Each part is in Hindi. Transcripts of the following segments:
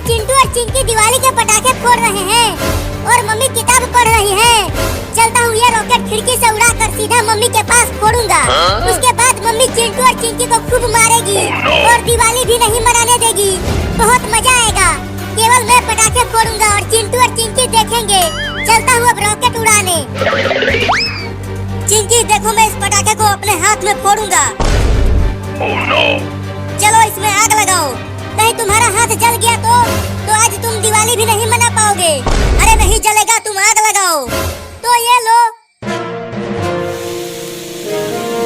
चिंटू और चिंकी दिवाली के पटाखे फोड़ रहे हैं और मम्मी किताब पढ़ रही है। चलता हूँ ये रॉकेट खिड़की से उड़ाकर सीधा मम्मी के पास फोड़ूंगा। उसके बाद मम्मी चिंटू और चिंकी को खूब मारेगी और दिवाली भी नहीं मनाने देगी। बहुत मजा आएगा। केवल मैं पटाखे फोड़ूंगा और चिंटू और चिंकी देखेंगे। चलता हूँ अब रॉकेट उड़ाने। चिंकी देखो, मैं इस पटाखे को अपने हाथ में फोड़ूंगा। चलो इसमें आग लगाओ। कहीं तुम्हारा हाथ जल गया तो आज तुम दिवाली भी नहीं मना पाओगे। अरे नहीं जलेगा, तुम आग लगाओ। तो ये लो,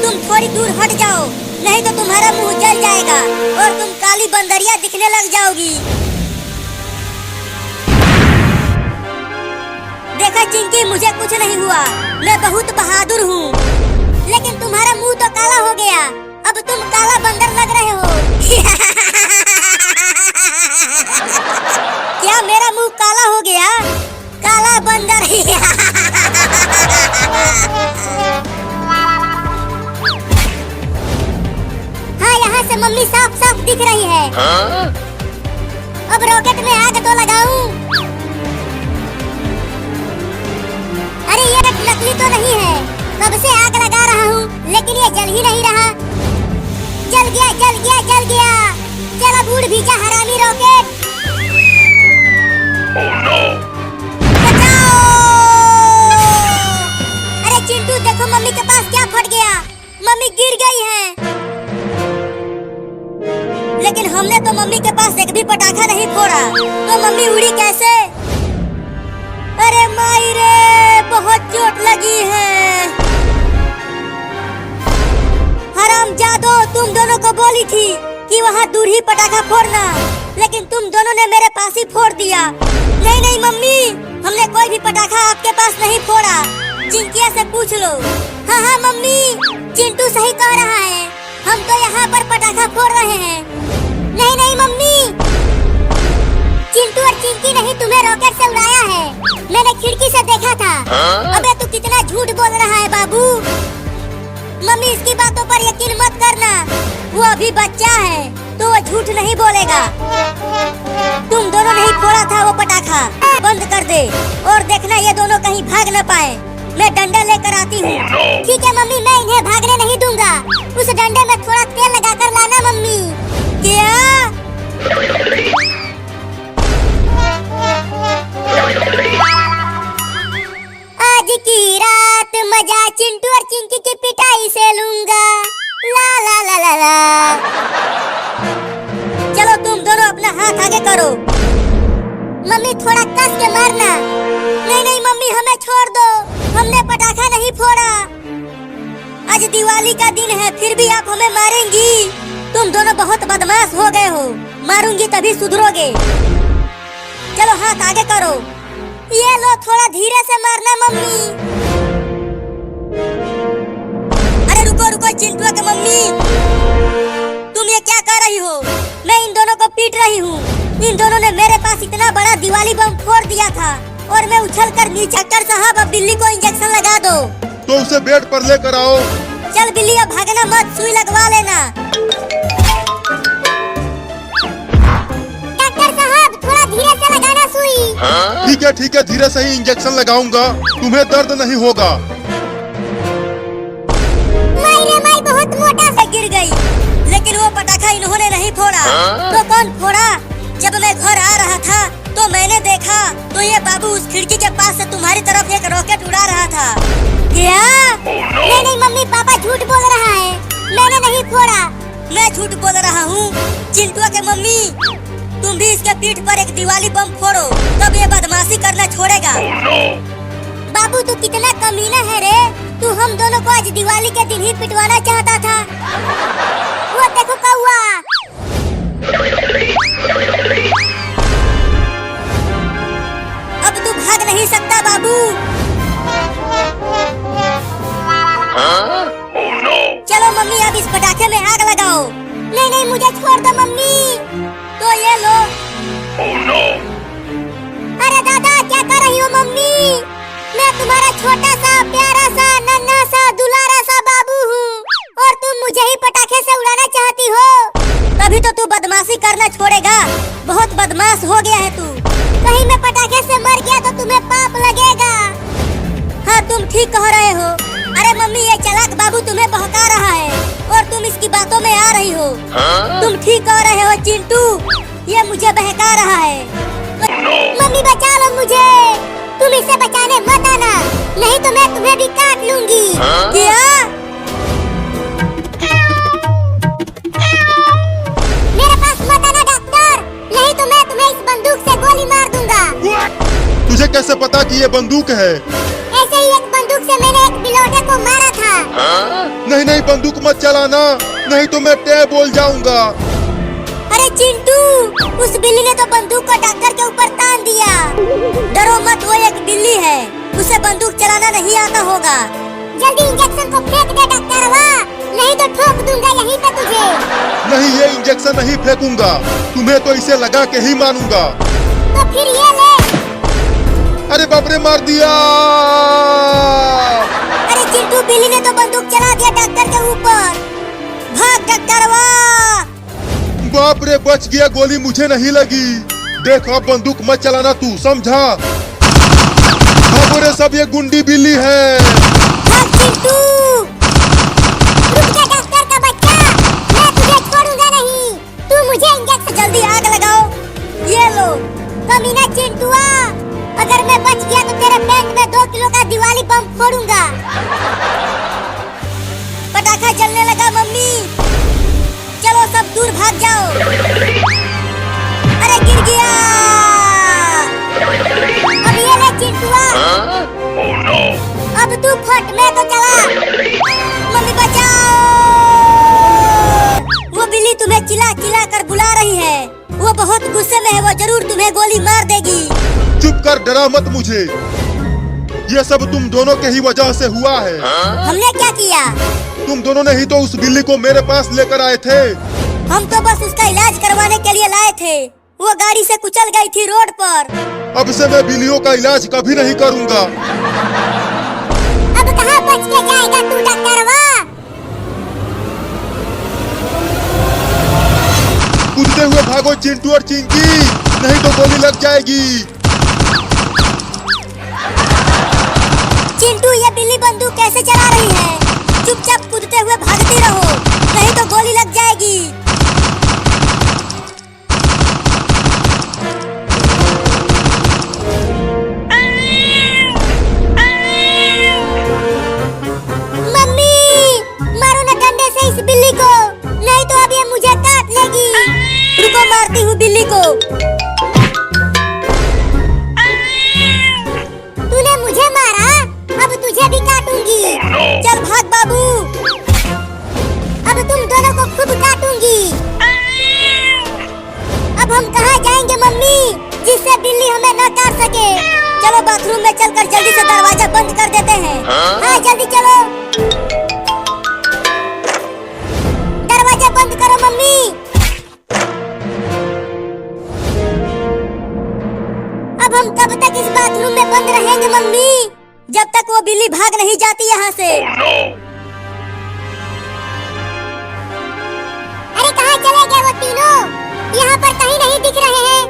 तुम थोड़ी दूर हट जाओ, नहीं तो तुम्हारा मुंह जल जाएगा और तुम काली बंदरिया दिखने लग जाओगी। देखा चिंकी, मुझे कुछ नहीं हुआ, मैं बहुत बहादुर हूँ। लेकिन तुम्हारा मुंह तो काला हो गया, अब तुम काला बंदर लग रहे हो। क्या मेरा मुंह काला हो गया? काला बंदर। हाँ, यहाँ से मम्मी साफ साफ दिख रही है। अब रॉकेट में आग तो लगाऊं। अरे ये नकली तो नहीं है, कब से आग लगा रहा हूँ लेकिन ये जल ही नहीं रहा। जल गया, जल गया, जल गया। चल अब उड़ भी जा हरामी रॉकेट। बचाओ! अरे चिंटू देखो, मम्मी के पास क्या फट गया। मम्मी गिर गई है। लेकिन हमने तो मम्मी के पास एक भी पटाखा नहीं फोड़ा, तो मम्मी उड़ी कैसे? अरे माई रे, बहुत चोट लगी है। हरामजादो, तुम दोनों को बोली थी कि वहाँ दूर ही पटाखा फोड़ना, लेकिन तुम दोनों ने मेरे पास ही फोड़ दिया। नहीं नहीं मम्मी, हमने कोई भी पटाखा आपके पास नहीं फोड़ा। चिंकिया से पूछ लो। हाँ हाँ मम्मी, चिंटू सही कह रहा है, हम तो यहाँ पर पटाखा फोड़ रहे हैं। नहीं नहीं मम्मी, चिंटू और चिंकी नहीं तुम्हें रॉकेट से उड़ाया है, मैंने खिड़की से देखा था। अबे तू कितना झूठ बोल रहा है बाबू। मम्मी इसकी बातों पर यकीन मत करना, वो अभी बच्चा है तो वो झूठ नहीं बोलेगा। तुम दोनों नहीं फोड़ा था वो पटाखा, बंद कर दे और देखना ये दोनों कहीं भाग न पाए। मैं डंडा लेकर आती हूँ। ठीक है मम्मी, मैं इन्हें भागने नहीं दूंगा। उस डंडे में थोड़ा तेल लगाकर लाना मम्मी। क्या? आज की रात मजा चिंटू और चिंकी की पिटाई से लूंगा। ला ला ला ला ला। चलो तुम दोनों अपना हाथ आगे करो। मम्मी थोड़ा कस के मारना। नहीं नहीं मम्मी, हमें छोड़ दो, हमने पटाखा नहीं फोड़ा। आज दिवाली का दिन है, फिर भी आप हमें मारेंगी। तुम दोनों बहुत बदमाश हो गए हो, मारूंगी तभी सुधरोगे। चलो हाथ आगे करो। ये लो, थोड़ा धीरे से मारना मम्मी। अरे रुको रुको चिंटू के मम्मी, तुम ये क्या कर रही हो? मैं इन दोनों को पीट रही हूँ। इन दोनों ने मेरे पास इतना बड़ा दिवाली बम फोड़ दिया था और मैं उछलकर नीचे। डॉक्टर साहब, अब बिल्ली को इंजेक्शन लगा दो। तो उसे बेड पर लेकर आओ। चल बिल्ली, अब भागना मत, सुई लगवा लेना। डॉक्टर साहब, थोड़ा धीरे से लगाना सुई। ठीक है, धीरे से ही इंजेक्शन लगाऊंगा, तुम्हें दर्द नहीं होगा। माई रे माई, बहुत मोटा से गिर गई। लेकिन वो पटाखा इन्होंने नहीं फोड़ा। तो कौन फोड़ा? जब मैं घर आ रहा था तो मैंने देखा तो ये बाबू उस खिड़की के पास से तुम्हारी तरफ एक रॉकेट उड़ा रहा था। क्या? नहीं नहीं मम्मी, पापा झूठ बोल रहा है, मैंने नहीं फोड़ा। मैं झूठ बोल रहा हूँ? चिंटू के मम्मी, तुम भी इसके पीठ पर एक दिवाली बम फोड़ो, तब ये बदमाशी करना छोड़ेगा। बाबू तू कितना कमीना है रे, तू हम दोनों को आज दिवाली के दिन ही पिटवाना चाहता था। वो देखो कौआ। अब तू भाग नहीं सकता बाबू। चलो मम्मी, अब इस पटाखे में आग लगाओ। नहीं नहीं, मुझे छोड़ दो मम्मी। तो ये लो। अरे दादा, क्या कर रही हो मम्मी? मैं तुम्हारा छोटा सा प्यारा सा नन्हा सा दुलारा सा बाबू हूँ और तुम मुझे ही पटाखे से उड़ाना चाहती हो। तभी तो तू बदमाशी करना छोड़ेगा, बहुत बदमाश हो गया है तू। कहीं मैं पटाखे से मर गया तो तुम्हें पाप लगेगा। हाँ तुम ठीक कह रहे हो। अरे मम्मी ये चालाक बाबू तुम्हें बहका रहा है और तुम इसकी बातों में आ रही हो। तुम ठीक कह रहे हो चिंटू, ये मुझे बहका रहा है। मम्मी बचा लो मुझे, तुम इसे बचाने मत आना, नहीं तो मैं तुम्हें भी काट लूंगी। क्या? मेरे पास मत आना डॉक्टर, नहीं तो मैं तुम्हें इस बंदूक से गोली मार दूंगा। तुझे कैसे पता कि ये बंदूक है? ऐसे ही एक बंदूक से मैंने एक बिलोटे को मारा था। नहीं नहीं बंदूक मत चलाना, नहीं तो मैं टे बोल जाऊंगा। अरे चिंटू, उस बिल्ली ने तो बंदूक को डॉक्टर के ऊपर तान दिया। डरो मत, वो एक बिल्ली है, उसे बंदूक चलाना नहीं आता होगा। जल्दी इंजेक्शन को फेंक दे डॉक्टर, नहीं तो ठोक दूंगा यहीं पे तुझे। नहीं ये इंजेक्शन नहीं फेंकूंगा, तुम्हें तो इसे लगा के ही मानूंगा। तो फिर ये ले। अरे बाप रे मार दिया। अरे चिंटू, बिल्ली ने तो बंदूक चला दिया डॉक्टर के ऊपर। भाग डॉक्टर वाह। बाप रे बच गया, गोली मुझे नहीं लगी। देख अब बंदूक मत चलाना तू, समझा? रे सब ये गुंडी बिल्ली है। भाग चिंटू। रुक जा डॉक्टर का बच्चा, मैं तुझे छोड़ूंगा नहीं। तू मुझे इंजेक्शन, जल्दी आग लगाओ। ये लो। कमीना चिंटुआ, अगर मैं बच गया तो तेरे पेट में 2 किलो का दिवाली बम फोड़ूंगा। पटाखा जलने लगा मम्मी, चलो सब दूर भाग जाओ। अरे गिर गया। अब ये ले चिंटुआ। अब तू फट, मैं तो चला। मम्मी बचाओ। वो बिल्ली तुम्हें चिल्ला चिल्ला कर बुला रही है, वो बहुत गुस्से में है, वो जरूर तुम्हें गोली मार देगी। चुप कर, डरा मत मुझे। ये सब तुम दोनों के ही वजह से हुआ है। हमने क्या किया? तुम दोनों ने ही तो उस बिल्ली को मेरे पास लेकर आए थे। हम तो बस उसका इलाज करवाने के लिए लाए थे, वो गाड़ी से कुचल गई थी रोड पर। अब से मैं बिल्लियों का इलाज कभी नहीं करूंगा। अब कहाँ बच के जाएगा तू डॉक्टर वाह। कूदते हुए भागो चिंटू और चिंकी, नहीं तो गोली लग जाएगी। चिंटू, ये बिल्ली बंदूक कैसे चला रही है? चुपचाप कूदते हुए भागती रहो, नहीं तो गोली लग जाएगी। मारती हूँ बिल्ली को। तूने मुझे मारा, अब तुझे भी काटूंगी। चल भाग बाबू, अब तुम दोनों को खूब काटूंगी। अब हम कहाँ जाएंगे मम्मी, जिससे बिल्ली हमें न काट सके? चलो बाथरूम में चलकर जल्दी से दरवाजा बंद कर देते हैं। हाँ जल्दी चलो, दरवाजा बंद करो मम्मी। अब हम कब तक इस बाथरूम में बंद रहेंगे मम्मी, जब तक वो बिल्ली भाग नहीं जाती यहाँ से। अरे कहाँ चले गए वो तीनों? यहाँ पर कहीं नहीं दिख रहे हैं।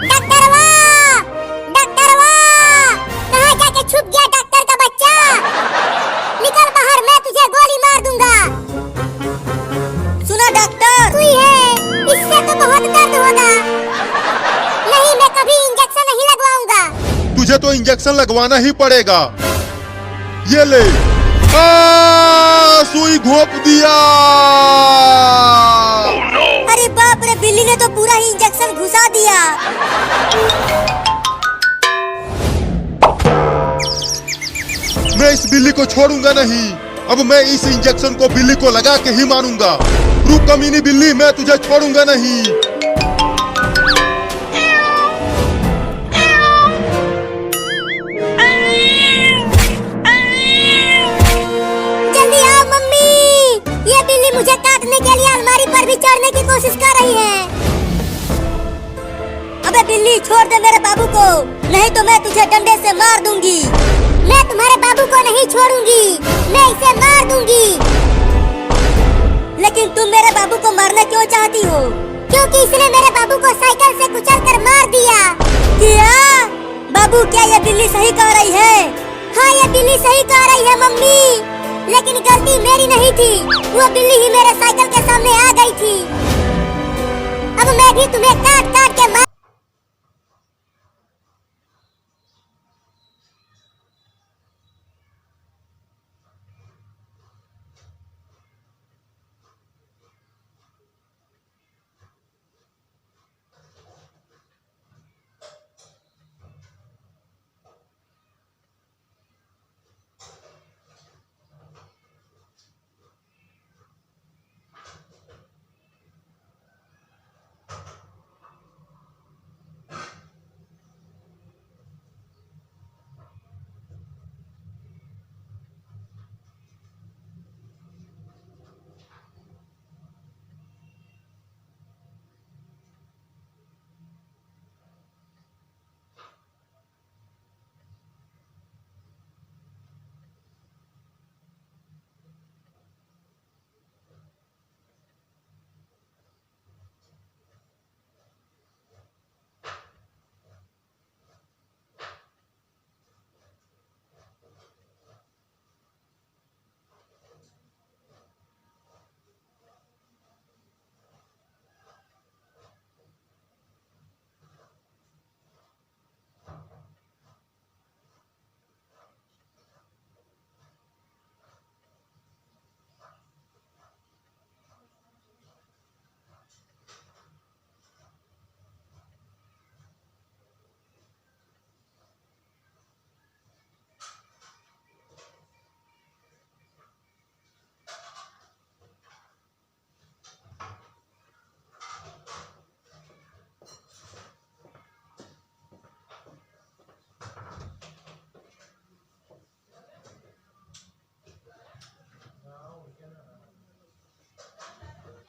डॉक्टर वाह, डॉक्टर वाह, कहाँ जाके छुप गया डॉक्टर का बच्चा? निकल बाहर, मैं तुझे गोली मार दूंगा। सुना डॉक्टर, सुई है, इससे तो बहुत दर्द होगा। नहीं, मैं कभी इंजेक्शन नहीं लगवाऊंगा। तुझे तो इंजेक्शन लगवाना ही पड़ेगा। ये ले, सुई घोंप दिया। अरे बाप रे, बिल्ली ने तो पूरा ही इंजेक्शन घुसा दिया। मैं इस बिल्ली को छोड़ूंगा नहीं, अब मैं इस इंजेक्शन को बिल्ली को लगा के ही मारूंगा। रुक कमीनी बिल्ली, मैं तुझे छोड़ूंगा नहीं। जल्दी आओ मम्मी, ये बिल्ली मुझे काटने के लिए अलमारी पर भी चढ़ने की कोशिश कर रही है। अबे बिल्ली, छोड़ दे मेरे बाबू को, नहीं तो मैं तुझे डंडे से मार दूंगी। मैं तुम्हारे बाबू को नहीं छोड़ूंगी, मैं इसे मार दूंगी। लेकिन तुम मेरे बाबू को मारना क्यों चाहती हो? क्योंकि इसने मेरे बाबू को साइकिल से कुचल कर मार दिया। क्या बाबू, क्या ये बिल्ली सही कह रही है? हाँ, ये बिल्ली सही कह रही है मम्मी, लेकिन गलती मेरी नहीं थी। वो बिल्ली ही मेरे साइकिल के सामने आ गई थी। अब मैं भी तुम्हें काट काट के मार।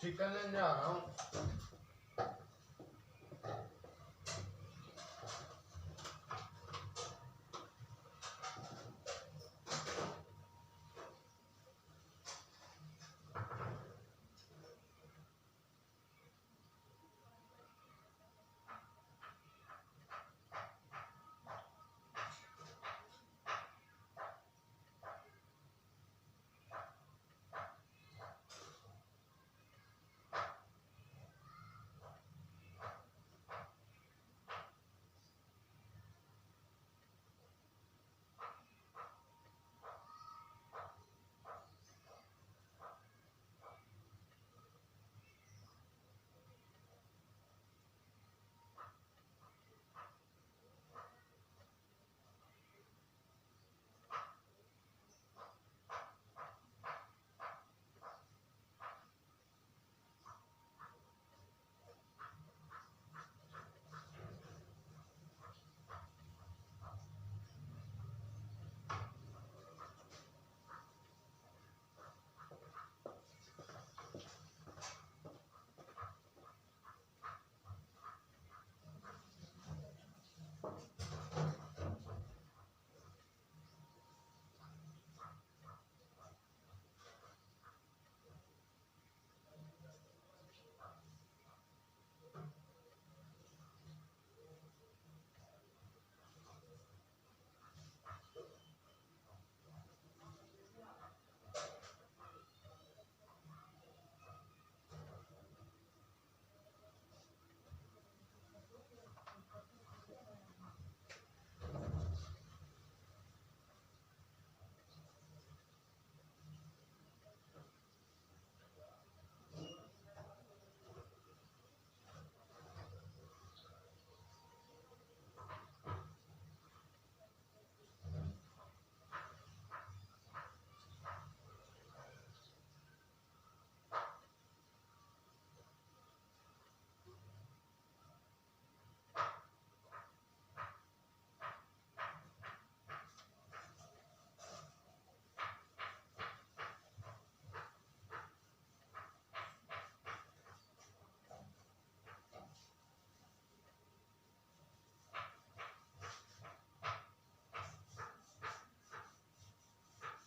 चिकन ले आओ।